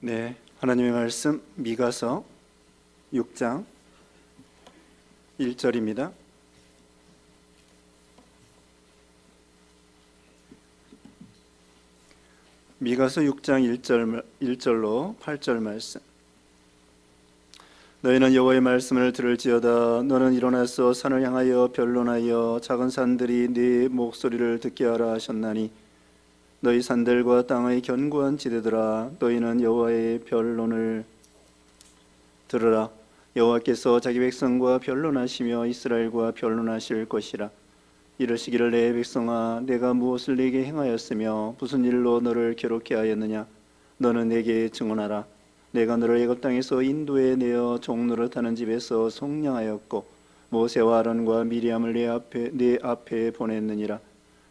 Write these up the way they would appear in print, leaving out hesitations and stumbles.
네, 하나님의 말씀 미가서 6장 1절입니다. 미가서 6장 1절로 8절 말씀. 너희는 여호와의 말씀을 들을지어다. 너는 일어나서 산을 향하여 변론하여 작은 산들이 네 목소리를 듣게 하라 하셨나니 너희 산들과 땅의 견고한 지대들아, 너희는 여호와의 변론을 들으라. 여호와께서 자기 백성과 변론하시며 이스라엘과 변론하실 것이라. 이르시기를 내 백성아, 내가 무엇을 네게 행하였으며 무슨 일로 너를 괴롭게 하였느냐? 너는 내게 증언하라. 내가 너를 애굽 땅에서 인도에 내어 종노릇하는 집에서 속량하였고 모세와 아론과 미리암을 내 앞에 보냈느니라.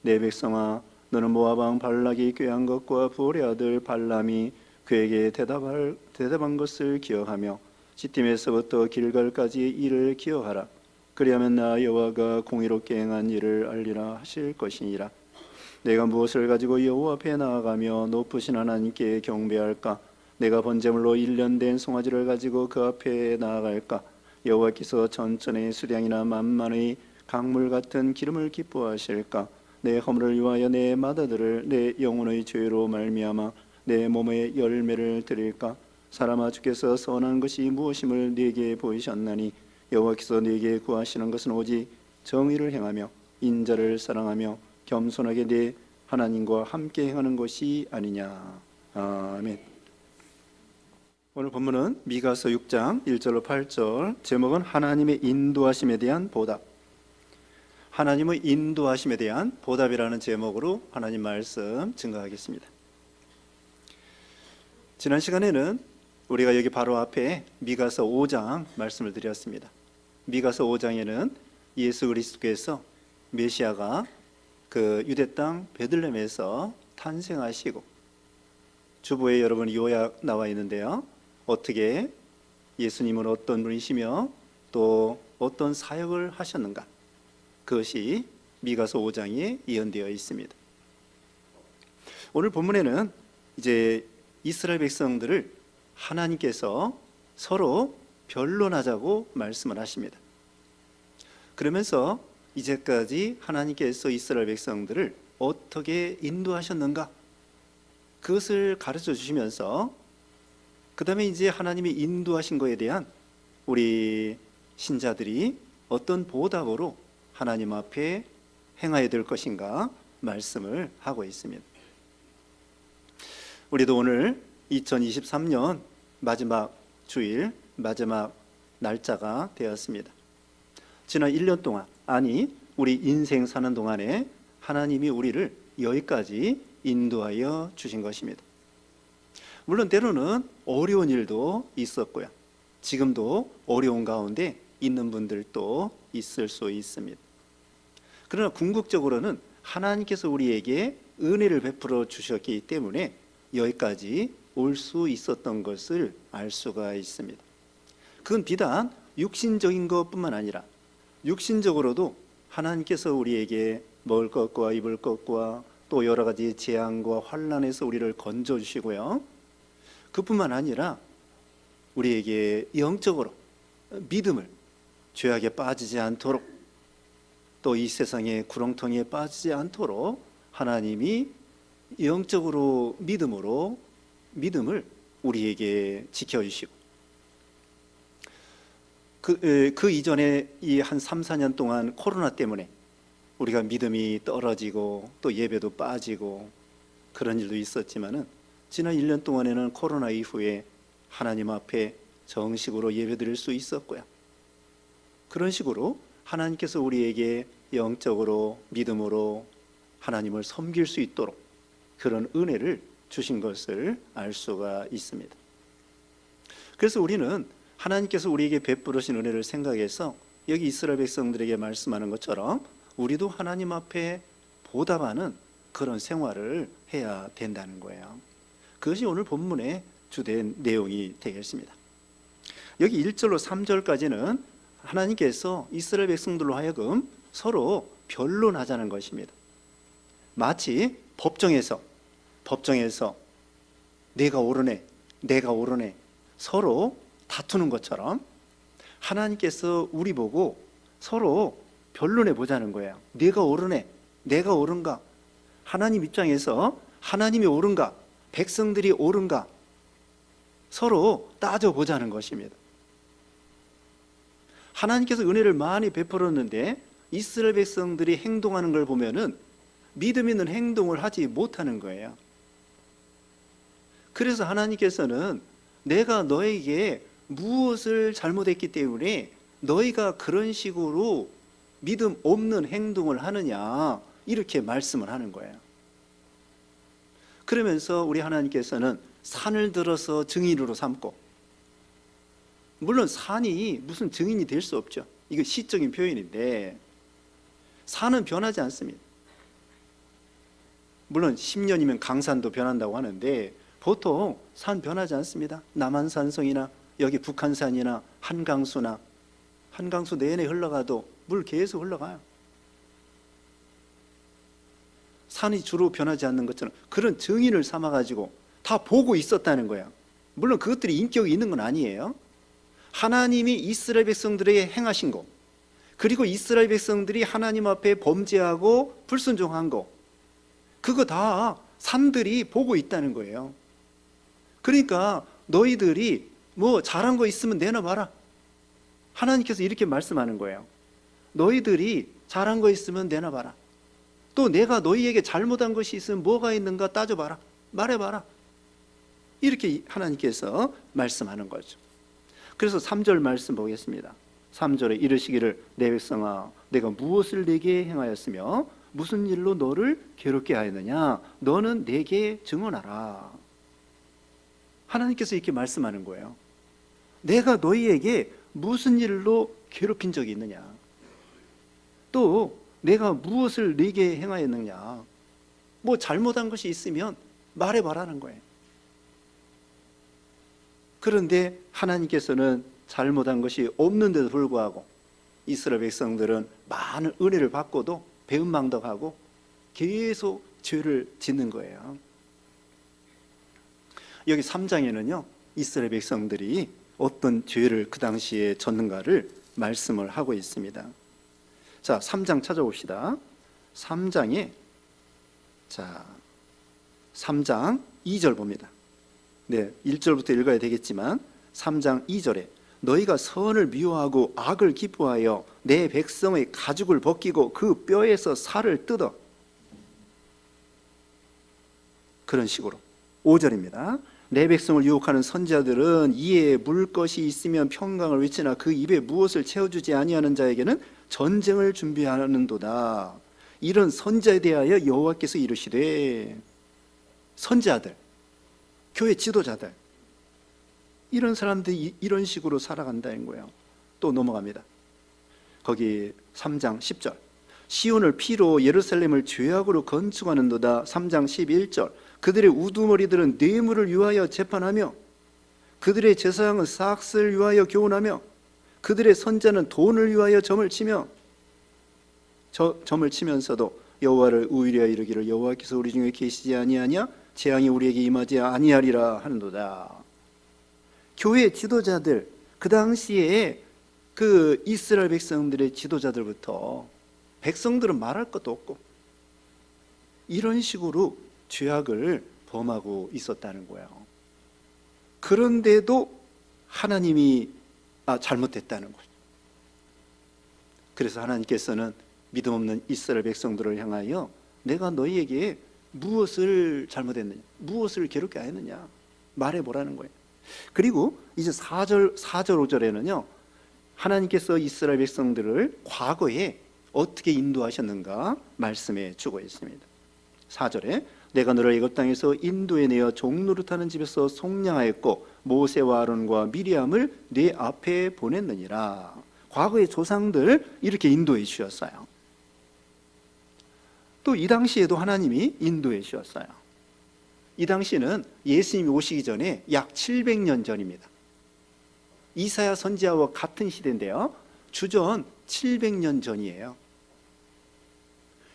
내 백성아, 너는 모압 왕 발락이 꾀한 것과 부올의 아들 발람이 그에게 대답한 것을 기억하며 시팀에서부터 길갈까지의 일을 기억하라. 그리하면 나 여호와가 공의롭게 행한 일을 알리라 하실 것이니라. 내가 무엇을 가지고 여호와 앞에 나아가며 높으신 하나님께 경배할까? 내가 번제물로 1년 된 송아지를 가지고 그 앞에 나아갈까? 여호와께서 전천의 수량이나 만만의 강물 같은 기름을 기뻐하실까? 내 허물을 위하여 내 맏아들을 내 영혼의 죄로 말미암아 내 몸의 열매를 드릴까? 사람아, 주께서 선한 것이 무엇임을 네게 보이셨나니 여호와께서 네게 구하시는 것은 오직 정의를 행하며 인자를 사랑하며 겸손하게 네 하나님과 함께 행하는 것이 아니냐. 아멘. 오늘 본문은 미가서 6장 1절로 8절, 제목은 하나님의 인도하심에 대한 보답. 하나님의 인도하심에 대한 보답이라는 제목으로 하나님 말씀 증거하겠습니다. 지난 시간에는 우리가 여기 바로 앞에 미가서 5장 말씀을 드렸습니다. 미가서 5장에는 예수 그리스도께서 메시아가 그 유대 땅 베들레헴에서 탄생하시고, 주보에 여러분 요약 나와 있는데요, 어떻게 예수님은 어떤 분이시며 또 어떤 사역을 하셨는가, 그것이 미가서 5장에 예언되어 있습니다. 오늘 본문에는 이제 이스라엘 백성들을 하나님께서 서로 변론하자고 말씀을 하십니다. 그러면서 이제까지 하나님께서 이스라엘 백성들을 어떻게 인도하셨는가, 그것을 가르쳐 주시면서 그 다음에 이제 하나님이 인도하신 것에 대한 우리 신자들이 어떤 보답으로 하나님 앞에 행해야 될 것인가 말씀을 하고 있습니다. 우리도 오늘 2023년 마지막 주일, 마지막 날짜가 되었습니다. 지난 1년 동안, 아니 우리 인생 사는 동안에 하나님이 우리를 여기까지 인도하여 주신 것입니다. 물론 때로는 어려운 일도 있었고요, 지금도 어려운 가운데 있는 분들도 있을 수 있습니다. 그러나 궁극적으로는 하나님께서 우리에게 은혜를 베풀어 주셨기 때문에 여기까지 올 수 있었던 것을 알 수가 있습니다. 그건 비단 육신적인 것뿐만 아니라 육신적으로도 하나님께서 우리에게 먹을 것과 입을 것과 또 여러 가지 재앙과 환난에서 우리를 건져주시고요, 그뿐만 아니라 우리에게 영적으로 믿음을, 죄악에 빠지지 않도록, 또 이 세상의 구렁텅이에 빠지지 않도록 하나님이 영적으로 믿음을 우리에게 지켜주시고, 그 이전에 이 한 3, 4년 동안 코로나 때문에 우리가 믿음이 떨어지고 또 예배도 빠지고 그런 일도 있었지만은, 지난 1년 동안에는 코로나 이후에 하나님 앞에 정식으로 예배드릴 수 있었고요, 그런 식으로 하나님께서 우리에게 영적으로 믿음으로 하나님을 섬길 수 있도록 그런 은혜를 주신 것을 알 수가 있습니다. 그래서 우리는 하나님께서 우리에게 베풀으신 은혜를 생각해서 여기 이스라엘 백성들에게 말씀하는 것처럼 우리도 하나님 앞에 보답하는 그런 생활을 해야 된다는 거예요. 그것이 오늘 본문의 주된 내용이 되겠습니다. 여기 1절로 3절까지는 하나님께서 이스라엘 백성들로 하여금 서로 변론하자는 것입니다. 마치 법정에서 내가 옳으네, 내가 옳으네 서로 다투는 것처럼 하나님께서 우리 보고 서로 변론해 보자는 거예요. 내가 옳으네, 내가 옳은가? 하나님 입장에서 하나님이 옳은가, 백성들이 옳은가 서로 따져보자는 것입니다. 하나님께서 은혜를 많이 베풀었는데 이스라엘 백성들이 행동하는 걸 보면은 믿음 있는 행동을 하지 못하는 거예요. 그래서 하나님께서는 내가 너에게 무엇을 잘못했기 때문에 너희가 그런 식으로 믿음 없는 행동을 하느냐 이렇게 말씀을 하는 거예요. 그러면서 우리 하나님께서는 산을 들어서 증인으로 삼고, 물론 산이 무슨 증인이 될 수 없죠. 이거 시적인 표현인데 산은 변하지 않습니다. 물론 10년이면 강산도 변한다고 하는데 보통 산 변하지 않습니다. 남한산성이나 여기 북한산이나 한강수나 한강수 내내 흘러가도 물 계속 흘러가요. 산이 주로 변하지 않는 것처럼 그런 증인을 삼아가지고 다 보고 있었다는 거야. 물론 그것들이 인격이 있는 건 아니에요. 하나님이 이스라엘 백성들에게 행하신 거, 그리고 이스라엘 백성들이 하나님 앞에 범죄하고 불순종한 거, 그거 다 산들이 보고 있다는 거예요. 그러니까 너희들이 뭐 잘한 거 있으면 내놔봐라. 하나님께서 이렇게 말씀하는 거예요. 너희들이 잘한 거 있으면 내놔봐라. 또 내가 너희에게 잘못한 것이 있으면 뭐가 있는가 따져봐라. 말해봐라. 이렇게 하나님께서 말씀하는 거죠. 그래서 3절 말씀 보겠습니다. 3절에 이르시기를 내 백성아 내가 무엇을 내게 행하였으며 무슨 일로 너를 괴롭게 하였느냐 너는 내게 증언하라. 하나님께서 이렇게 말씀하는 거예요. 내가 너희에게 무슨 일로 괴롭힌 적이 있느냐, 또 내가 무엇을 네게 행하였느냐, 뭐 잘못한 것이 있으면 말해봐라는 거예요. 그런데 하나님께서는 잘못한 것이 없는데도 불구하고 이스라엘 백성들은 많은 은혜를 받고도 배은망덕하고 계속 죄를 짓는 거예요. 여기 3장에는요 이스라엘 백성들이 어떤 죄를 그 당시에 졌는가를 말씀을 하고 있습니다. 자, 3장 찾아봅시다. 3장에 3장 2절 봅니다. 네, 1절부터 읽어야 되겠지만 3장 2절에 너희가 선을 미워하고 악을 기뻐하여 내 백성의 가죽을 벗기고 그 뼈에서 살을 뜯어. 그런 식으로 5절입니다. 내 백성을 유혹하는 선지자들은 이에 물 것이 있으면 평강을 외치나 그 입에 무엇을 채워주지 아니하는 자에게는 전쟁을 준비하는도다. 이런 선지자에 대하여 여호와께서 이르시되, 선지자들, 교회 지도자들, 이런 사람들이 이런 식으로 살아간다는 거예요. 또 넘어갑니다. 거기 3장 10절 시온을 피로 예루살렘을 죄악으로 건축하는도다. 3장 11절 그들의 우두머리들은 뇌물을 위하여 재판하며 그들의 제사장은 삭스를 위하여 교훈하며 그들의 선자는 돈을 위하여 점을 치며 점을 치면서도 여호와를 의뢰하여 이르기를 여호와께서 우리 중에 계시지 아니하냐 재앙이 우리에게 임하지 아니하리라 하는도다. 교회 지도자들, 그 당시에 그 이스라엘 백성들의 지도자들부터 백성들은 말할 것도 없고 이런 식으로 죄악을 범하고 있었다는 거예요. 그런데도 하나님이 잘못됐다는 거죠. 그래서 하나님께서는 믿음 없는 이스라엘 백성들을 향하여 내가 너희에게 무엇을 잘못했느냐, 무엇을 괴롭게 하였느냐 말해보라는 거예요. 그리고 이제 4절 5절에는요 하나님께서 이스라엘 백성들을 과거에 어떻게 인도하셨는가 말씀해 주고 있습니다. 4절에 내가 너를 애굽 땅에서 인도해 내어 종노릇하는 집에서 속량하였고 모세와 아론과 미리암을 네 앞에 보냈느니라. 과거의 조상들 이렇게 인도해 주셨어요. 또 이 당시에도 하나님이 인도해 주셨어요. 이 당시는 예수님이 오시기 전에 약 700년 전입니다. 이사야 선지자와 같은 시대인데요 주전 700년 전이에요.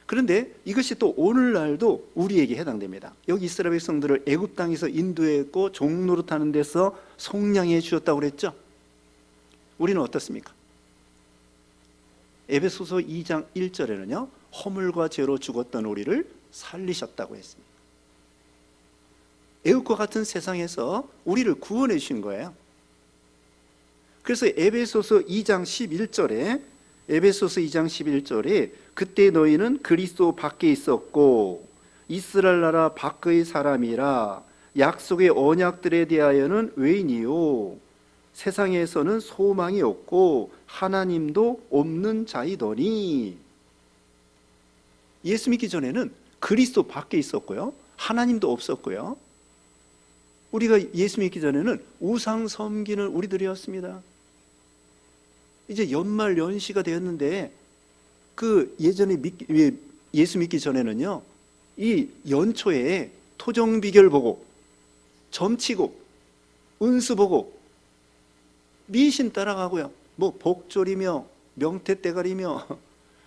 그런데 이것이 또 오늘날도 우리에게 해당됩니다. 여기 이스라엘 백성들을 애굽 땅에서 인도했고 종노릇하는 데서 속량해 주셨다고 그랬죠. 우리는 어떻습니까? 에베소서 2장 1절에는요 허물과 죄로 죽었던 우리를 살리셨다고 했습니다. 애굽과 같은 세상에서 우리를 구원해 주신 거예요. 그래서 에베소서 2장 11절에 그때 너희는 그리스도 밖에 있었고 이스라엘 나라 밖의 사람이라 약속의 언약들에 대하여는 외인이요 세상에서는 소망이 없고 하나님도 없는 자이더니. 예수 믿기 전에는 그리스도 밖에 있었고요 하나님도 없었고요. 우리가 예수 믿기 전에는 우상 섬기는 우리들이었습니다. 이제 연말 연시가 되었는데 예전에 예수 믿기 전에는요 이 연초에 토정 비결 보고 점치고 운수 보고 미신 따라가고요 뭐 복졸이며 명태대가리며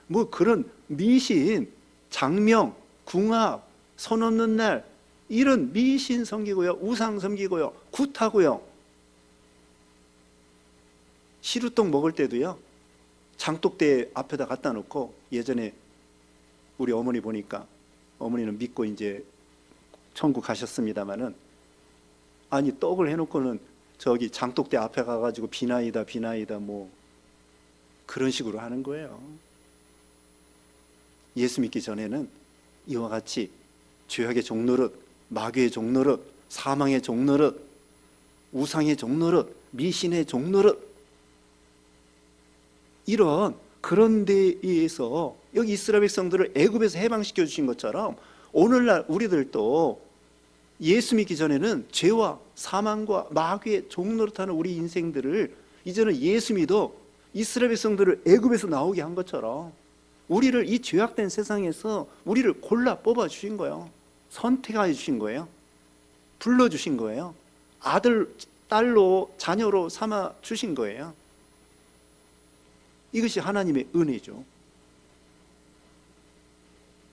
뭐 그런 미신, 장명, 궁합, 선 없는 날 이런 미신 섬기고요 우상 섬기고요 굿하고요. 시루떡 먹을 때도요 장독대 앞에다 갖다 놓고, 예전에 우리 어머니 보니까 어머니는 믿고 이제 천국 가셨습니다마는, 아니 떡을 해놓고는 저기 장독대 앞에 가가지고 비나이다 뭐 그런 식으로 하는 거예요. 예수 믿기 전에는 이와 같이 죄악의 종노릇, 마귀의 종노릇, 사망의 종노릇, 우상의 종노릇, 미신의 종노릇, 이런 그런 데에서 여기 이스라엘 백성들을 애굽에서 해방시켜 주신 것처럼 오늘날 우리들도 예수 믿기 전에는 죄와 사망과 마귀의 종노릇하는 우리 인생들을 이제는 예수 믿어 이스라엘 백성들을 애굽에서 나오게 한 것처럼 우리를 이 죄악된 세상에서 우리를 골라 뽑아 주신 거예요. 선택해 주신 거예요. 불러 주신 거예요. 아들, 딸로, 자녀로 삼아 주신 거예요. 이것이 하나님의 은혜죠.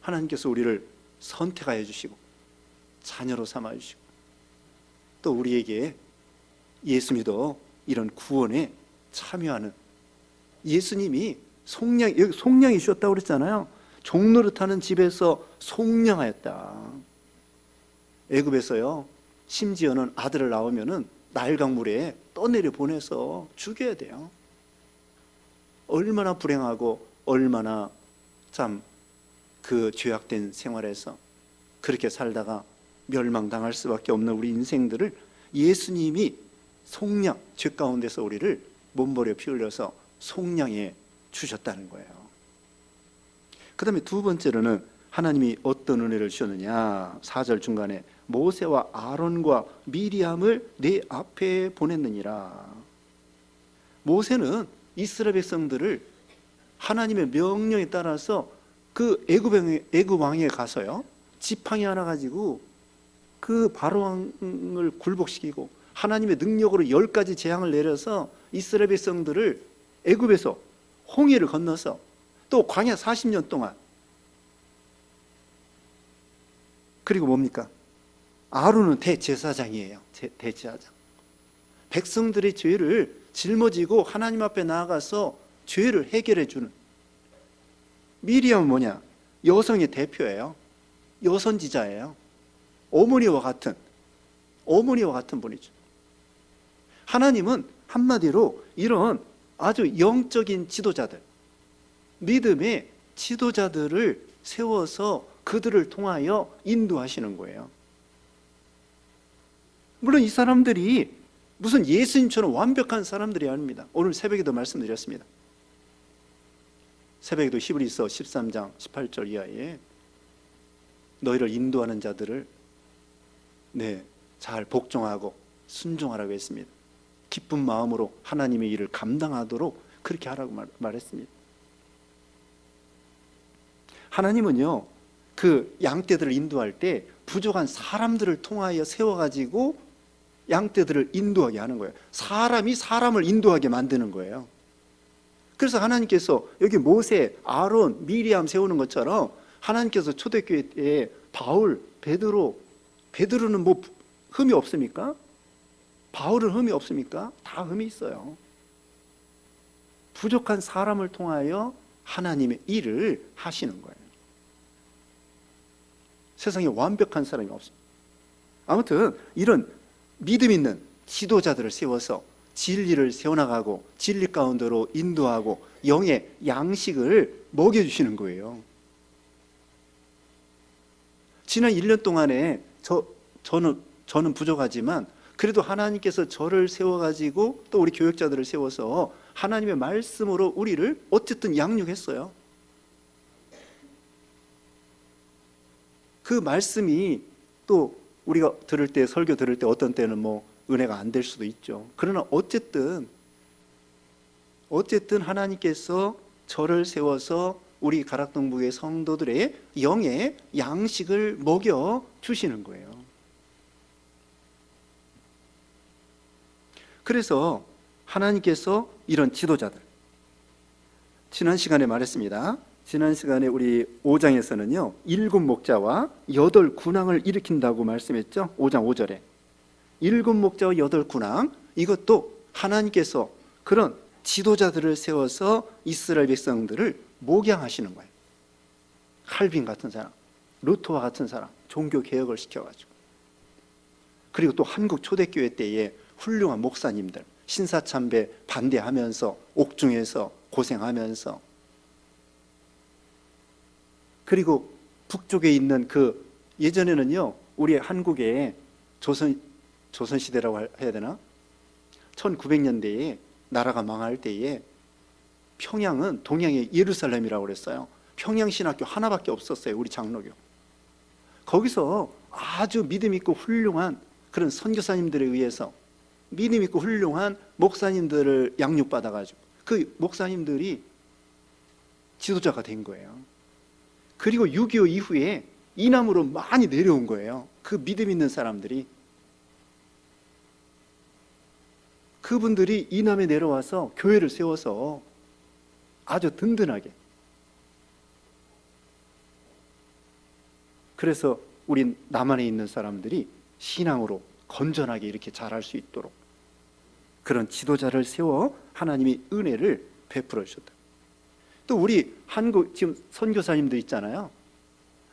하나님께서 우리를 선택하여 주시고 자녀로 삼아 주시고 또 우리에게 예수 믿어 이런 구원에 참여하는, 예수님이 여기 속량이 주셨다고 그랬잖아요. 종노릇하는 집에서 속량하였다. 애굽에서요 심지어는 아들을 낳으면은 나일강물에 떠내려 보내서 죽여야 돼요. 얼마나 불행하고 얼마나 참 그 죄악된 생활에서 그렇게 살다가 멸망당할 수밖에 없는 우리 인생들을 예수님이 속량, 죄 가운데서 우리를 몸버려 피 흘려서 속량해 주셨다는 거예요. 그 다음에 두 번째로는 하나님이 어떤 은혜를 주셨느냐. 4절 중간에 모세와 아론과 미리암을 내 앞에 보냈느니라. 모세는 이스라엘 백성들을 하나님의 명령에 따라서 그 애굽 왕에 가서요 지팡이 하나 가지고 그 바로 왕을 굴복시키고 하나님의 능력으로 10가지 재앙을 내려서 이스라엘 백성들을 애굽에서 홍해를 건너서 또 광야 40년 동안, 그리고 뭡니까? 아론은 대제사장이에요. 대제사장. 백성들의 죄를 짊어지고 하나님 앞에 나아가서 죄를 해결해 주는. 미리암은 뭐냐? 여성의 대표예요. 여선지자예요. 어머니와 같은 분이죠. 하나님은 한마디로 이런 아주 영적인 지도자들, 믿음의 지도자들을 세워서 그들을 통하여 인도하시는 거예요. 물론 이 사람들이 무슨 예수님처럼 완벽한 사람들이 아닙니다. 오늘 새벽에도 말씀드렸습니다. 새벽에도 히브리서 13장 18절 이하에 너희를 인도하는 자들을 잘 복종하고 순종하라고 했습니다. 기쁜 마음으로 하나님의 일을 감당하도록 그렇게 하라고 말했습니다. 하나님은요 그 양떼들을 인도할 때 부족한 사람들을 통하여 세워가지고 양떼들을 인도하게 하는 거예요. 사람이 사람을 인도하게 만드는 거예요. 그래서 하나님께서 여기 모세, 아론, 미리암 세우는 것처럼 하나님께서 초대교회 때 바울, 베드로는 뭐 흠이 없습니까? 바울은 흠이 없습니까? 다 흠이 있어요. 부족한 사람을 통하여 하나님의 일을 하시는 거예요. 세상에 완벽한 사람이 없습니다. 아무튼 이런 믿음 있는 지도자들을 세워서 진리를 세워나가고 진리 가운데로 인도하고 영의 양식을 먹여주시는 거예요. 지난 1년 동안에 저는 부족하지만 그래도 하나님께서 저를 세워가지고 또 우리 교역자들을 세워서 하나님의 말씀으로 우리를 어쨌든 양육했어요. 그 말씀이 또 우리가 들을 때, 설교 들을 때 어떤 때는 뭐 은혜가 안 될 수도 있죠. 그러나 어쨌든 하나님께서 저를 세워서 우리 가락동부의 성도들의 영의 양식을 먹여 주시는 거예요. 그래서 하나님께서 이런 지도자들, 지난 시간에 말했습니다. 지난 시간에 우리 5장에서는요 7 목자와 8 군왕을 일으킨다고 말씀했죠. 5장 5절에 7 목자와 8 군왕, 이것도 하나님께서 그런 지도자들을 세워서 이스라엘 백성들을 목양하시는 거예요. 칼빈 같은 사람, 루터와 같은 사람, 종교 개혁을 시켜가지고, 그리고 또 한국 초대교회 때에 훌륭한 목사님들, 신사참배 반대하면서 옥중에서 고생하면서, 그리고 북쪽에 있는 그 예전에는요 우리 한국에 조선시대라고 해야 되나, 1900년대에 나라가 망할 때에 평양은 동양의 예루살렘이라고 그랬어요. 평양신학교 하나밖에 없었어요. 우리 장로교. 거기서 아주 믿음 있고 훌륭한 그런 선교사님들에 의해서 믿음 있고 훌륭한 목사님들을 양육받아가지고 그 목사님들이 지도자가 된 거예요. 그리고 6.25 이후에 이남으로 많이 내려온 거예요. 그 믿음 있는 사람들이. 그분들이 이남에 내려와서 교회를 세워서 아주 든든하게, 그래서 우리 남한에 있는 사람들이 신앙으로 건전하게 이렇게 자랄 수 있도록 그런 지도자를 세워 하나님이 은혜를 베풀어 주셨다. 또 우리 한국 지금 선교사님들 있잖아요.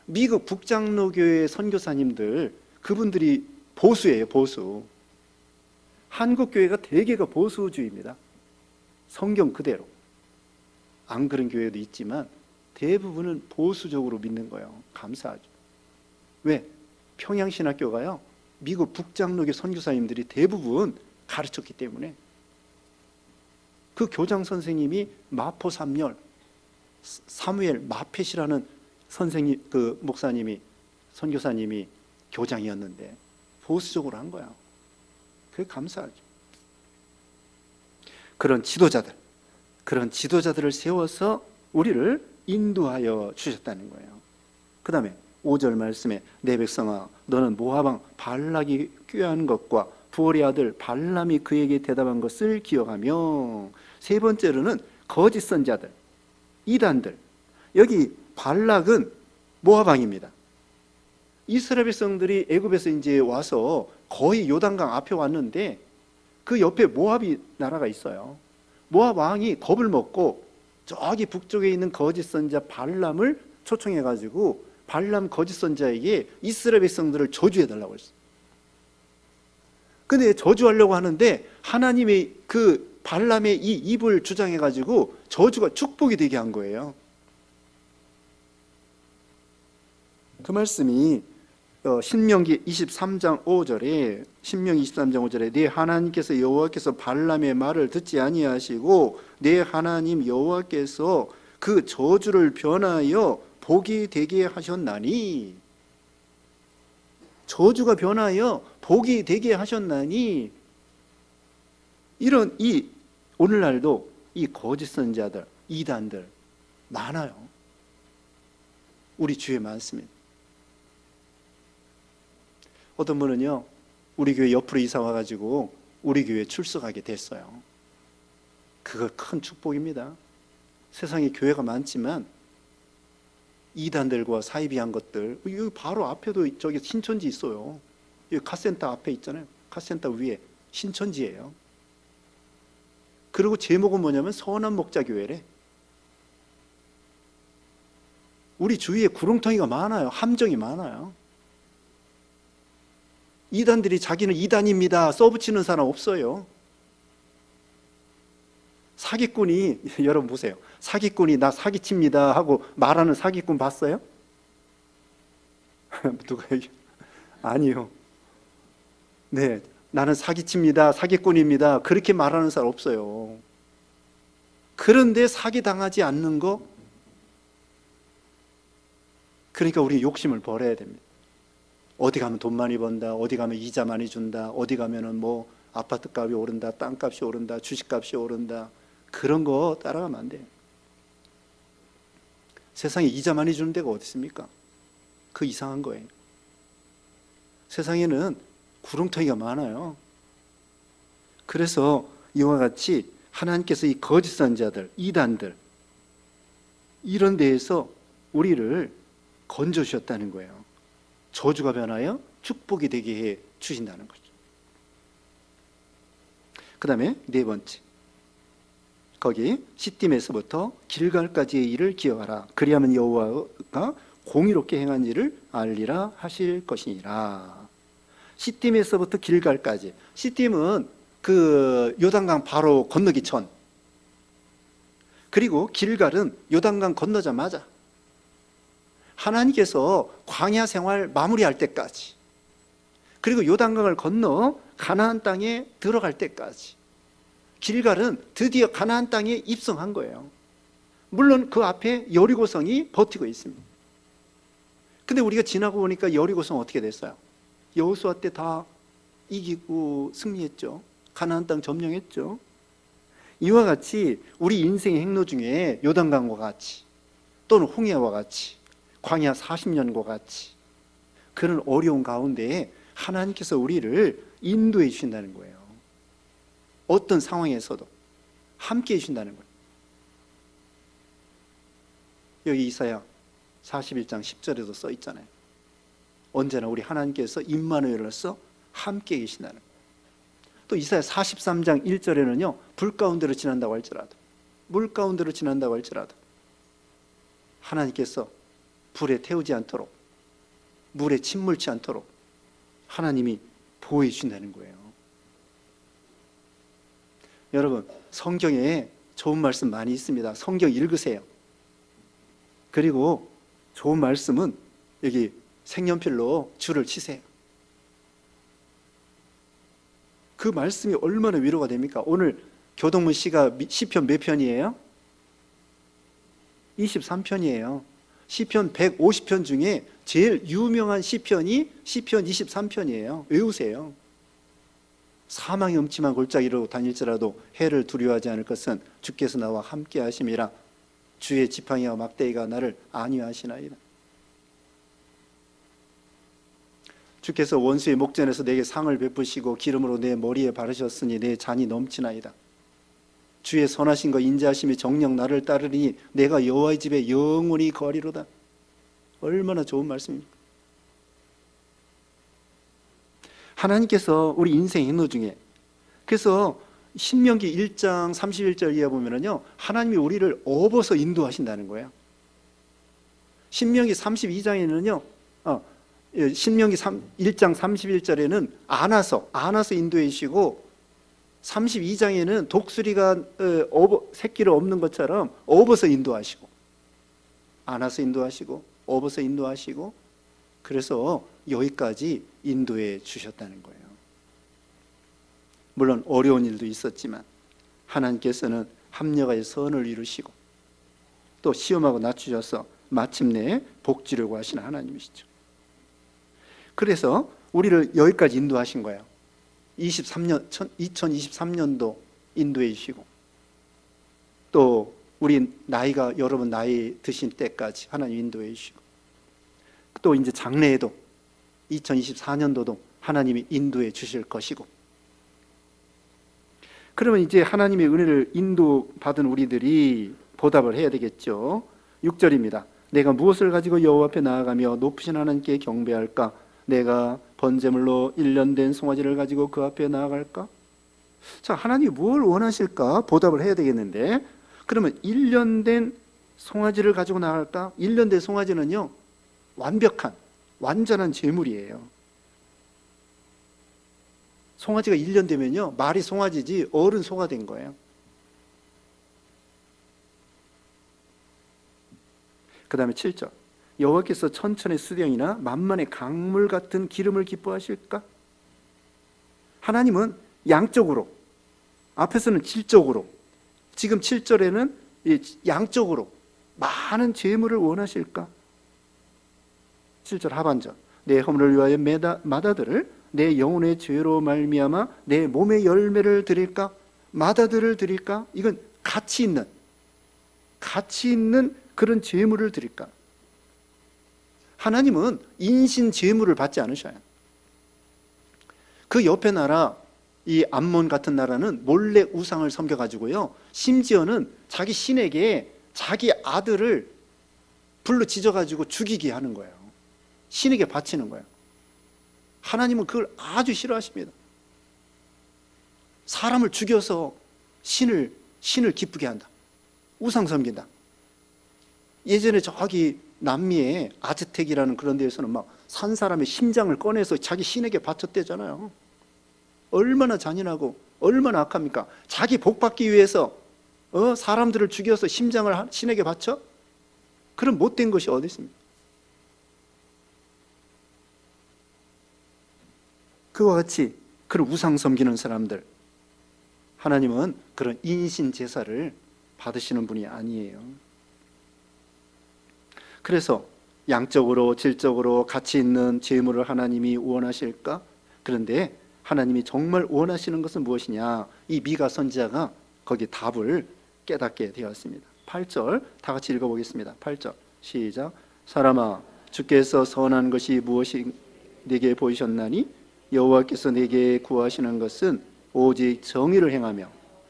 미국 북장로교회 선교사님들, 그분들이 보수예요. 보수. 한국 교회가 대개가 보수주의입니다. 성경 그대로. 안 그런 교회도 있지만 대부분은 보수적으로 믿는 거예요. 감사하죠. 왜? 평양신학교가요 미국 북장로교 선교사님들이 대부분 가르쳤기 때문에. 그 교장 선생님이 마포 삼열 사무엘 마펫이라는 선생님, 그 목사님이, 선교사님이 교장이었는데 보수적으로 한 거야. 그게 감사하죠. 그런 지도자들을 세워서 우리를 인도하여 주셨다는 거예요. 그 다음에 5절 말씀에 내 백성아 너는 모압 왕 발락이 꾀한 것과 부올의 아들 발람이 그에게 대답한 것을 기억하며, 세 번째로는 거짓 선자들, 이단들. 여기 발락은 모압 왕입니다. 이스라엘 백성들이 애굽에서 이제 와서 거의 요단강 앞에 왔는데 그 옆에 모압이 나라가 있어요. 모압 왕이 겁을 먹고 저기 북쪽에 있는 거짓 선자 발람을 초청해가지고 발람 거짓 선자에게 이스라엘 백성들을 저주해달라고 했어요. 근데 저주하려고 하는데 하나님이 그 발람의 이 입을 주장해가지고 저주가 축복이 되게 한 거예요. 그 말씀이 신명기 23장 5절에 내 하나님께서 여호와께서 발람의 말을 듣지 아니하시고 내 하나님 여호와께서 그 저주를 변하여 복이 되게 하셨나니, 저주가 변하여 복이 되게 하셨나니, 이런 이 오늘날도 이 거짓 선자들, 이단들 많아요. 우리 주위에 많습니다. 어떤 분은요 우리 교회 옆으로 이사 와가지고 우리 교회에 출석하게 됐어요. 그거 큰 축복입니다. 세상에 교회가 많지만 이단들과 사이비한 것들, 여기 바로 앞에도 저기 신천지 있어요. 여기 카센터 앞에 있잖아요. 카센터 위에 신천지예요. 그리고 제목은 뭐냐면 선한 목자교회래. 우리 주위에 구렁텅이가 많아요. 함정이 많아요. 이단들이 자기는 이단입니다 써붙이는 사람 없어요. 사기꾼이 여러분 보세요. 사기꾼이 나 사기칩니다 하고 말하는 사기꾼 봤어요? 누가 얘기? 아니요. 네, 나는 사기칩니다, 사기꾼입니다 그렇게 말하는 사람 없어요. 그런데 사기당하지 않는 거, 그러니까 우리 욕심을 버려야 됩니다. 어디 가면 돈 많이 번다, 어디 가면 이자 많이 준다, 어디 가면은 뭐 아파트 값이 오른다, 땅값이 오른다, 주식값이 오른다, 그런 거 따라가면 안 돼요. 세상에 이자 많이 주는 데가 어디 있습니까? 그 이상한 거예요. 세상에는 구렁텅이가 많아요. 그래서 이와 같이 하나님께서 이 거짓 선지자들, 이단들 이런 데에서 우리를 건져 주셨다는 거예요. 저주가 변하여 축복이 되게 해 주신다는 거죠. 그 다음에 네 번째, 거기 시딤에서부터 길갈까지의 일을 기억하라. 그리하면 여호와가 공의롭게 행한 일을 알리라 하실 것이니라. 시딤에서부터 길갈까지. 시딤은 그 요단강 바로 건너기 전, 그리고 길갈은 요단강 건너자마자 하나님께서 광야 생활 마무리할 때까지, 그리고 요단강을 건너 가나안 땅에 들어갈 때까지, 길갈은 드디어 가나안 땅에 입성한 거예요. 물론 그 앞에 여리고성이 버티고 있습니다. 근데 우리가 지나고 보니까 여리고성 어떻게 됐어요? 여호수아 때 다 이기고 승리했죠. 가나안 땅 점령했죠. 이와 같이 우리 인생의 행로 중에 요단강과 같이, 또는 홍해와 같이, 광야 40년과 같이 그런 어려운 가운데 하나님께서 우리를 인도해 주신다는 거예요. 어떤 상황에서도 함께 해 주신다는 거예요. 여기 이사야 41장 10절에도 써 있잖아요. 언제나 우리 하나님께서 임마누엘로서 함께 계신다는 거예요. 또 이사야 43장 1절에는요, 불 가운데로 지난다고 할지라도, 물 가운데로 지난다고 할지라도 하나님께서 불에 태우지 않도록, 물에 침몰치 않도록 하나님이 보호해 주신다는 거예요. 여러분, 성경에 좋은 말씀 많이 있습니다. 성경 읽으세요. 그리고 좋은 말씀은 여기 색연필로 줄을 치세요. 그 말씀이 얼마나 위로가 됩니까? 오늘 교동문 씨가 시편 몇 편이에요? 23편이에요. 시편 150편 중에 제일 유명한 시편이 시편 23편이에요. 외우세요. 사망의 음침한 골짜기로 다닐지라도 해를 두려워하지 않을 것은 주께서 나와 함께 하심이라. 주의 지팡이와 막대기가 나를 안위하시나이다. 주께서 원수의 목전에서 내게 상을 베푸시고 기름으로 내 머리에 바르셨으니 내 잔이 넘치나이다. 주의 선하심과 인자하심이 정녕 나를 따르리니 내가 여호와의 집에 영원히 거하리로다. 얼마나 좋은 말씀입니까? 하나님께서 우리 인생 행로 중에, 그래서 신명기 1장 31절 이하 보면은요, 하나님이 우리를 업어서 인도하신다는 거예요. 신명기 32장에는요, 신명기 1장 31절에는 안아서 인도해 주시고, 32장에는 독수리가 새끼를 업는 것처럼 업어서 인도하시고, 안아서 인도하시고, 업어서 인도하시고, 그래서 여기까지 인도해 주셨다는 거예요. 물론 어려운 일도 있었지만 하나님께서는 합력하여 선을 이루시고 또 시험하고 낮추셔서 마침내 복 주려고 하시는 하나님이시죠. 그래서 우리를 여기까지 인도하신 거예요. 2023년도 인도해 주시고, 또 우리 나이가 여러분 나이 드신 때까지 하나님 인도해 주시고, 또 이제 장래에도 2024년도도 하나님이 인도해 주실 것이고, 그러면 이제 하나님의 은혜를 인도받은 우리들이 보답을 해야 되겠죠. 6절입니다. 내가 무엇을 가지고 여호와 앞에 나아가며 높으신 하나님께 경배할까? 내가 번제물로 1년 된 송아지를 가지고 그 앞에 나아갈까? 자, 하나님이 뭘 원하실까? 보답을 해야 되겠는데, 그러면 1년 된 송아지를 가지고 나아갈까? 1년 된 송아지는요, 완벽한, 완전한 제물이에요. 송아지가 1년 되면요, 말이 송아지지 어른 소가 된 거예요. 그 다음에 7절, 여호와께서 천천의 수령이나 만만의 강물 같은 기름을 기뻐하실까? 하나님은 양적으로, 앞에서는 질적으로, 지금 7절에는 양적으로 많은 제물을 원하실까? 7절 하반절, 내 허물을 위하여 마다들을 내 영혼의 죄로 말미암아 내 몸의 열매를 드릴까? 마다들을 드릴까? 이건 가치 있는 그런 제물을 드릴까? 하나님은 인신 제물을 받지 않으셔요. 그 옆에 나라, 이 암몬 같은 나라는 몰래 우상을 섬겨가지고요, 심지어는 자기 신에게 자기 아들을 불로 지져가지고 죽이게 하는 거예요. 신에게 바치는 거예요. 하나님은 그걸 아주 싫어하십니다. 사람을 죽여서 신을 기쁘게 한다, 우상 섬긴다. 예전에 저기 남미의 아즈텍이라는 그런 데에서는 막 산 사람의 심장을 꺼내서 자기 신에게 바쳤대잖아요. 얼마나 잔인하고 얼마나 악합니까? 자기 복 받기 위해서 사람들을 죽여서 심장을 신에게 바쳐? 그런 못된 것이 어디 있습니까? 그와 같이 그런 우상 섬기는 사람들, 하나님은 그런 인신 제사를 받으시는 분이 아니에요. 그래서 양적으로 질적으로 가치 있는 제물을 하나님이 원하실까? 그런데 하나님이 정말 원하시는 것은 무엇이냐? 이 미가 선지자가 거기 답을 깨닫게 되었습니다. 8절 다 같이 읽어보겠습니다. 8절 시작. 사람아, 주께서 선한 것이 무엇이 네게 보이셨나니? 여호와께서 네게 구하시는 것은 오직 정의를 행하며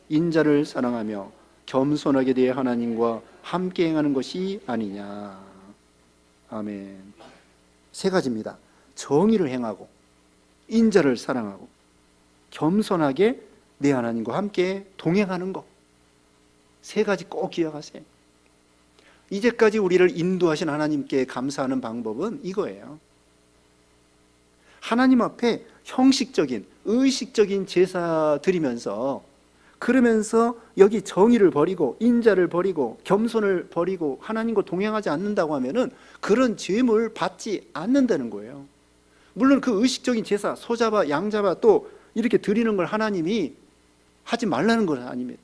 인자를 사랑하며 겸손하게 네 하나님과 함께 행하는 것이 아니냐. 아멘. 세 가지입니다. 정의를 행하고, 인자를 사랑하고, 겸손하게 내 하나님과 함께 동행하는 것. 세 가지 꼭 기억하세요. 이제까지 우리를 인도하신 하나님께 감사하는 방법은 이거예요. 하나님 앞에 형식적인, 의식적인 제사 드리면서, 그러면서 여기 정의를 버리고 인자를 버리고 겸손을 버리고 하나님과 동행하지 않는다고 하면은 그런 제물 받지 않는다는 거예요. 물론 그 의식적인 제사, 소 잡아 양 잡아 또 이렇게 드리는 걸 하나님이 하지 말라는 건 아닙니다.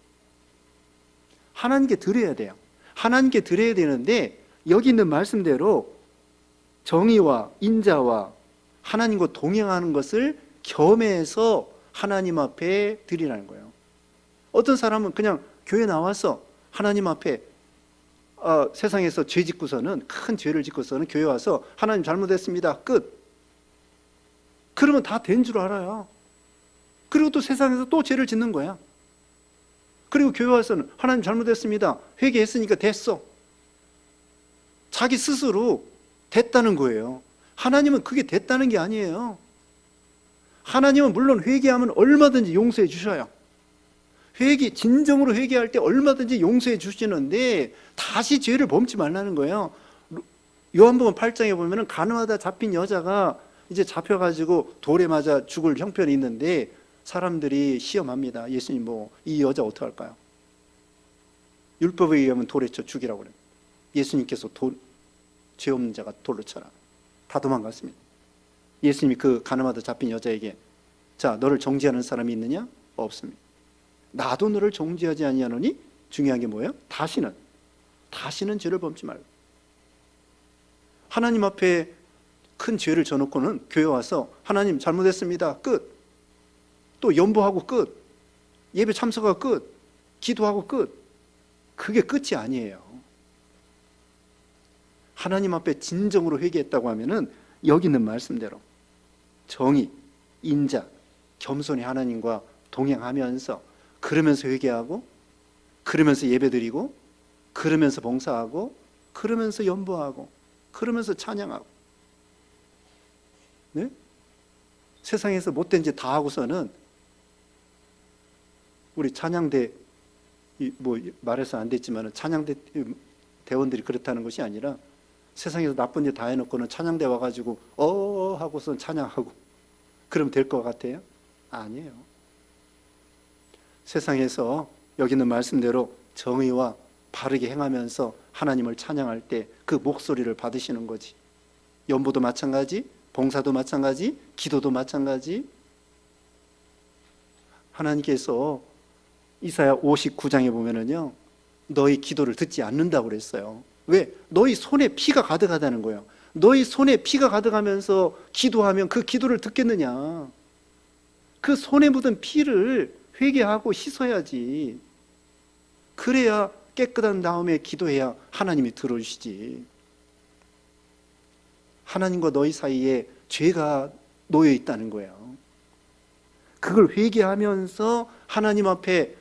하나님께 드려야 돼요. 하나님께 드려야 되는데 여기 있는 말씀대로 정의와 인자와 하나님과 동행하는 것을 겸해서 하나님 앞에 드리라는 거예요. 어떤 사람은 그냥 교회 나와서 하나님 앞에 세상에서 죄 짓고서는, 큰 죄를 짓고서는 교회 와서 하나님 잘못했습니다, 끝. 그러면 다 된 줄 알아요. 그리고 또 세상에서 또 죄를 짓는 거야. 그리고 교회 와서는 하나님 잘못했습니다, 회개했으니까 됐어. 자기 스스로 됐다는 거예요. 하나님은 그게 됐다는 게 아니에요. 하나님은 물론 회개하면 얼마든지 용서해 주셔요. 진정으로 회개할 때 얼마든지 용서해 주시는데 다시 죄를 범치 말라는 거예요. 요한복음 8장에 보면 가늠하다 잡힌 여자가 이제 잡혀가지고 돌에 맞아 죽을 형편이 있는데 사람들이 시험합니다. 예수님 이 여자 어떻게 할까요? 율법에 의하면 돌에 쳐 죽이라고 그래요. 예수님께서 죄 없는 자가 돌로 쳐라. 다 도망갔습니다. 예수님이 그 가늠하다 잡힌 여자에게, 자, 너를 정죄하는 사람이 있느냐? 없습니다. 나도 너를 정죄하지 아니하노니? 중요한 게 뭐예요? 다시는 죄를 범치 말고. 하나님 앞에 큰 죄를 져놓고는 교회 와서 하나님 잘못했습니다, 끝. 또 연보하고 끝. 예배 참석하고 끝. 기도하고 끝. 그게 끝이 아니에요. 하나님 앞에 진정으로 회개했다고 하면은 여기 있는 말씀대로 정의, 인자, 겸손히 하나님과 동행하면서, 그러면서 회개하고, 그러면서 예배드리고, 그러면서 봉사하고, 그러면서 연보하고, 그러면서 찬양하고. 네? 세상에서 못된 짓 다 하고서는 우리 찬양대, 뭐 말해서 안 됐지만 찬양대 대원들이 그렇다는 것이 아니라 세상에서 나쁜 일 다 해놓고는 찬양대 와가지고 하고서 찬양하고 그러면 될 것 같아요? 아니에요. 세상에서 여기 있는 말씀대로 정의와 바르게 행하면서 하나님을 찬양할 때 그 목소리를 받으시는 거지. 연보도 마찬가지, 봉사도 마찬가지, 기도도 마찬가지. 하나님께서 이사야 59장에 보면은요, 너희 기도를 듣지 않는다고 그랬어요. 왜? 너희 손에 피가 가득하다는 거예요. 너희 손에 피가 가득하면서 기도하면 그 기도를 듣겠느냐? 그 손에 묻은 피를 회개하고 씻어야지. 그래야 깨끗한 다음에 기도해야 하나님이 들어주시지. 하나님과 너희 사이에 죄가 놓여 있다는 거예요. 그걸 회개하면서 하나님 앞에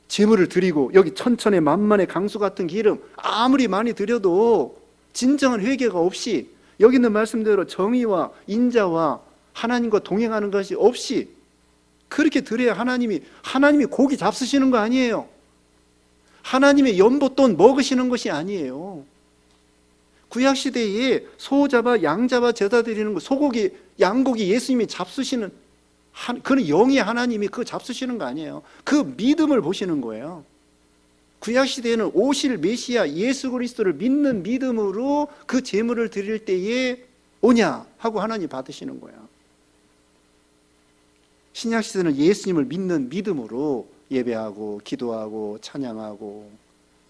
제물을 드리고, 여기 천천의 만만의 강수 같은 기름 아무리 많이 드려도 진정한 회개가 없이, 여기 있는 말씀대로 정의와 인자와 하나님과 동행하는 것이 없이 그렇게 드려야 하나님이 고기 잡수시는 거 아니에요. 하나님의 연보돈 먹으시는 것이 아니에요. 구약시대에 소 잡아 양 잡아 제사 드리는 거, 소고기 양고기 예수님이 잡수시는, 그는 영의 하나님이 그거 잡수시는 거 아니에요. 그 믿음을 보시는 거예요. 구약시대에는 오실 메시아 예수 그리스도를 믿는 믿음으로 그 제물을 드릴 때에 오냐 하고 하나님 받으시는 거예요. 신약시대는 예수님을 믿는 믿음으로 예배하고 기도하고 찬양하고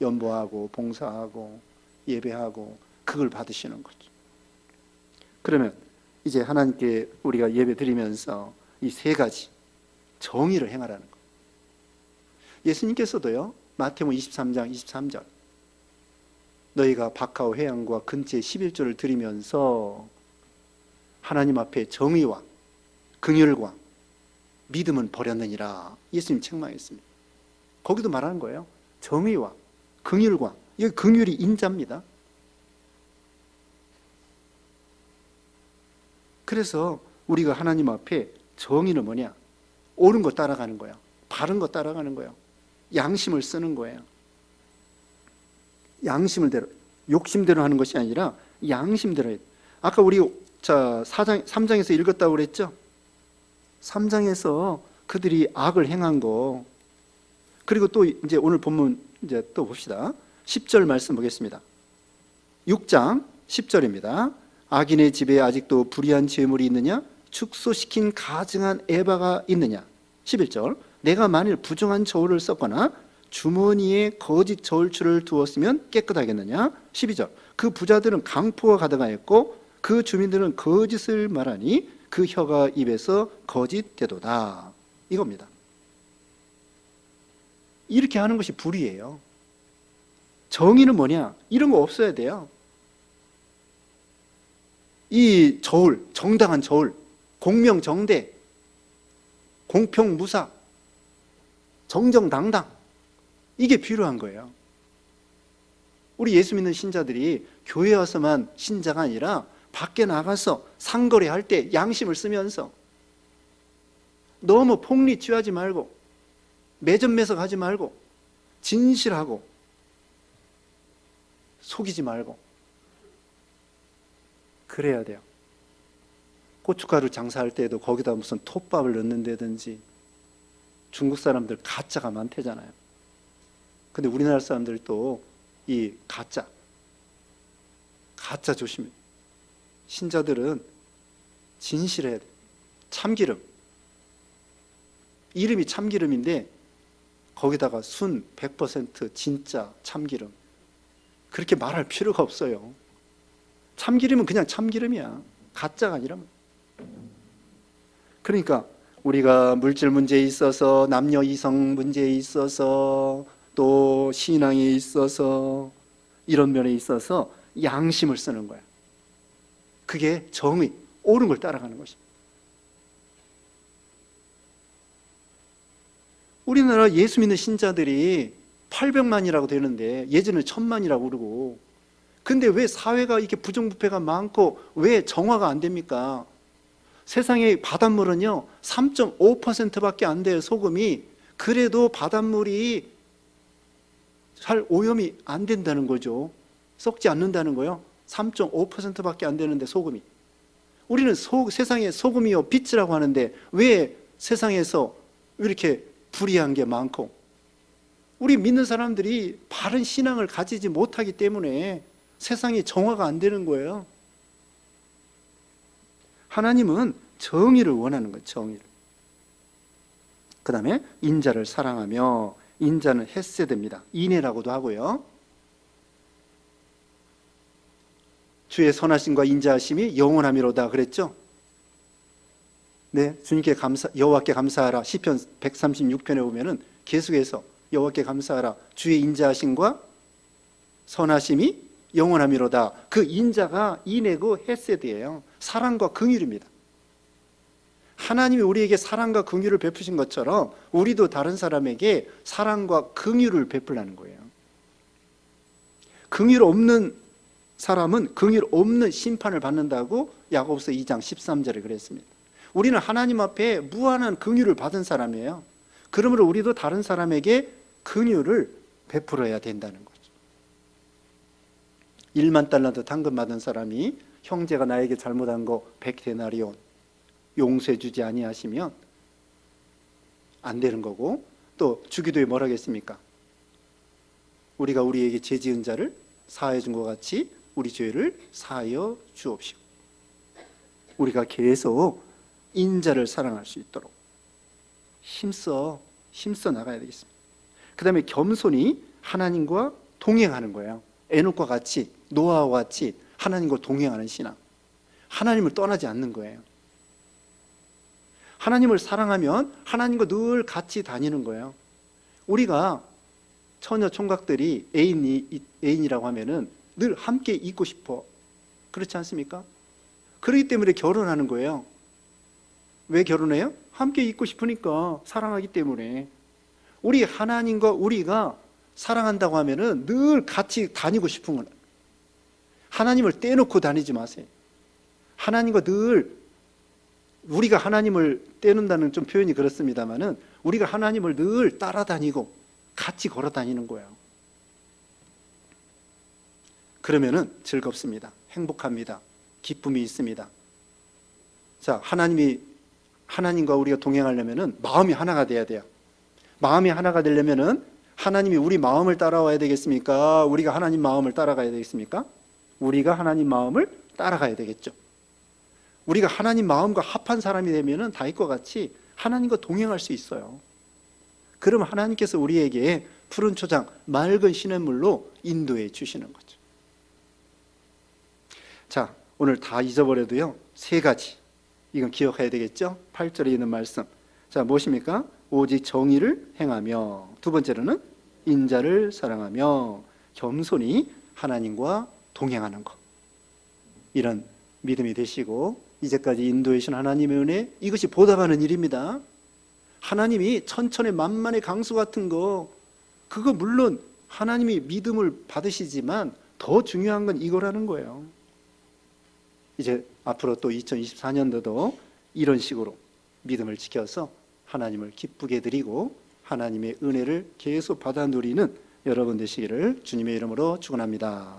연보하고 봉사하고 예배하고 그걸 받으시는 거죠. 그러면 이제 하나님께 우리가 예배 드리면서 이 세 가지 정의를 행하라는 거. 예수님께서도요, 마태복음 23장 23절 너희가 박하오 회양과 근처에 11조를 드리면서 하나님 앞에 정의와 긍휼과 믿음은 버렸느니라 예수님 책망했습니다. 거기도 말하는 거예요. 정의와 긍휼과, 여기 긍휼이 인자입니다. 그래서 우리가 하나님 앞에 정의는 뭐냐? 옳은 거 따라가는 거예요. 바른 거 따라가는 거예요. 양심을 쓰는 거예요. 양심을 대로, 욕심대로 하는 것이 아니라 양심대로 해요. 아까 우리 3장에서 읽었다고 그랬죠? 3장에서 그들이 악을 행한 거, 그리고 또 이제 오늘 본문 이제 또 봅시다. 10절 말씀 보겠습니다. 6장 10절입니다. 악인의 집에 아직도 불의한 제물이 있느냐? 축소시킨 가증한 에바가 있느냐? 11절 내가 만일 부정한 저울을 썼거나 주머니에 거짓 저울추를 두었으면 깨끗하겠느냐? 12절 그 부자들은 강포가 가득하였고 그 주민들은 거짓을 말하니 그 혀가 입에서 거짓되도다. 이겁니다. 이렇게 하는 것이 불의예요. 정의는 뭐냐? 이런 거 없어야 돼요. 이 저울, 정당한 저울, 공명정대, 공평무사, 정정당당, 이게 필요한 거예요. 우리 예수 믿는 신자들이 교회 와서만 신자가 아니라 밖에 나가서 상거래할 때 양심을 쓰면서 너무 폭리 취하지 말고 매점매석하지 말고 진실하고 속이지 말고 그래야 돼요. 고춧가루 장사할 때에도 거기다 무슨 톱밥을 넣는다든지, 중국 사람들 가짜가 많대잖아요. 근데 우리나라 사람들도 이 가짜 조심해. 신자들은 진실해야 돼. 참기름, 이름이 참기름인데 거기다가 순 100% 진짜 참기름, 그렇게 말할 필요가 없어요. 참기름은 그냥 참기름이야. 가짜가 아니라. 그러니까 우리가 물질 문제에 있어서, 남녀 이성 문제에 있어서, 또 신앙에 있어서, 이런 면에 있어서 양심을 쓰는 거야. 그게 정의, 옳은 걸 따라가는 것입니다. 우리나라 예수 믿는 신자들이 800만이라고 되는데 예전에 1000만이라고 그러고, 근데 왜 사회가 이렇게 부정부패가 많고 왜 정화가 안 됩니까? 세상의 바닷물은요 3.5%밖에 안 돼요, 소금이. 그래도 바닷물이 잘 오염이 안 된다는 거죠. 썩지 않는다는 거요. 3.5%밖에 안 되는데 소금이. 우리는 세상에 소금이요 빛이라고 하는데 왜 세상에서 이렇게 불의한 게 많고, 우리 믿는 사람들이 바른 신앙을 가지지 못하기 때문에 세상이 정화가 안 되는 거예요. 하나님은 정의를 원하는 거예요, 정의를. 그 다음에 인자를 사랑하며, 인자는 헤세드입니다. 인애라고도 하고요. 주의 선하심과 인자하심이 영원함이로다 그랬죠? 네, 주님께 여호와께 감사하라. 시편 136편에 보면은 계속해서 여호와께 감사하라. 주의 인자하심과 선하심이 영원함이로다. 그 인자가 인애고 헤세드예요. 사랑과 긍휼입니다. 하나님이 우리에게 사랑과 긍휼을 베푸신 것처럼 우리도 다른 사람에게 사랑과 긍휼을 베풀라는 거예요. 긍휼 없는 사람은 긍휼 없는 심판을 받는다고 야고보서 2장 13절에 그랬습니다. 우리는 하나님 앞에 무한한 긍휼을 받은 사람이에요. 그러므로 우리도 다른 사람에게 긍휼을 베풀어야 된다는 거죠. 1만 달란트 당금 받은 사람이 형제가 나에게 잘못한 거 100데나리온 용서해 주지 아니하시면 안 되는 거고, 또 주기도에 뭐라 하겠습니까? 우리가 우리에게 죄 지은 자를 사하여 준 것 같이 우리 죄를 사하여 주옵시고. 우리가 계속 인자를 사랑할 수 있도록 힘써 나가야 되겠습니다. 그 다음에 겸손히 하나님과 동행하는 거예요. 에녹과 같이, 노아와 같이 하나님과 동행하는 신앙. 하나님을 떠나지 않는 거예요. 하나님을 사랑하면 하나님과 늘 같이 다니는 거예요. 우리가 처녀 총각들이 애인이라고 하면은 늘 함께 있고 싶어. 그렇지 않습니까? 그렇기 때문에 결혼하는 거예요. 왜 결혼해요? 함께 있고 싶으니까, 사랑하기 때문에. 우리 하나님과 우리가 사랑한다고 하면은 늘 같이 다니고 싶은 거예요. 하나님을 떼놓고 다니지 마세요. 하나님과 늘, 우리가 하나님을 떼는다는 좀 표현이 그렇습니다만은 우리가 하나님을 늘 따라다니고 같이 걸어 다니는 거예요. 그러면은 즐겁습니다. 행복합니다. 기쁨이 있습니다. 자, 하나님과 우리가 동행하려면은 마음이 하나가 돼야 돼요. 마음이 하나가 되려면은 하나님이 우리 마음을 따라와야 되겠습니까? 우리가 하나님 마음을 따라가야 되겠습니까? 우리가 하나님 마음을 따라가야 되겠죠. 우리가 하나님 마음과 합한 사람이 되면은 다윗과 같이 하나님과 동행할 수 있어요. 그러면 하나님께서 우리에게 푸른 초장, 맑은 시냇물로 인도해 주시는 거죠. 자, 오늘 다 잊어버려도요, 3가지. 이건 기억해야 되겠죠? 8절에 있는 말씀. 자, 무엇입니까? 오직 정의를 행하며, 두 번째로는 인자를 사랑하며, 겸손히 하나님과 동행하는 것. 이런 믿음이 되시고, 이제까지 인도해 주신 하나님의 은혜, 이것이 보답하는 일입니다. 하나님이 천천의 만만의 강수 같은 거, 그거 물론 하나님이 믿음을 받으시지만 더 중요한 건 이거라는 거예요. 이제 앞으로 또 2024년도도 이런 식으로 믿음을 지켜서 하나님을 기쁘게 드리고 하나님의 은혜를 계속 받아 누리는 여러분 되시기를 주님의 이름으로 축원합니다.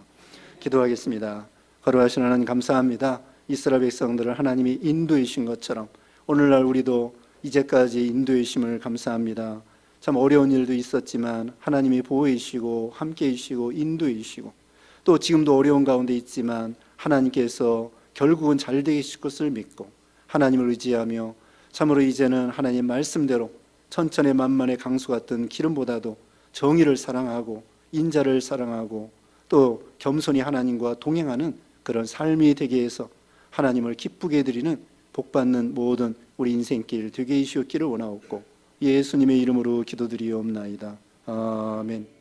기도하겠습니다. 거룩하신 하나님, 감사합니다. 이스라엘 백성들을 하나님이 인도해 주신 것처럼 오늘날 우리도 이제까지 인도해 주심을 감사합니다. 참 어려운 일도 있었지만 하나님이 보호해 주시고 함께해 주시고 인도해 주시고, 또 지금도 어려운 가운데 있지만 하나님께서 결국은 잘 되실 것을 믿고 하나님을 의지하며 참으로 이제는 하나님 말씀대로 천천의 만만의 강수 같은 기름보다도 정의를 사랑하고 인자를 사랑하고 또 겸손히 하나님과 동행하는 그런 삶이 되게 해서 하나님을 기쁘게 드리는 복받는 모든 우리 인생길 되게 해주시기를 원하옵고 예수님의 이름으로 기도드리옵나이다. 아멘.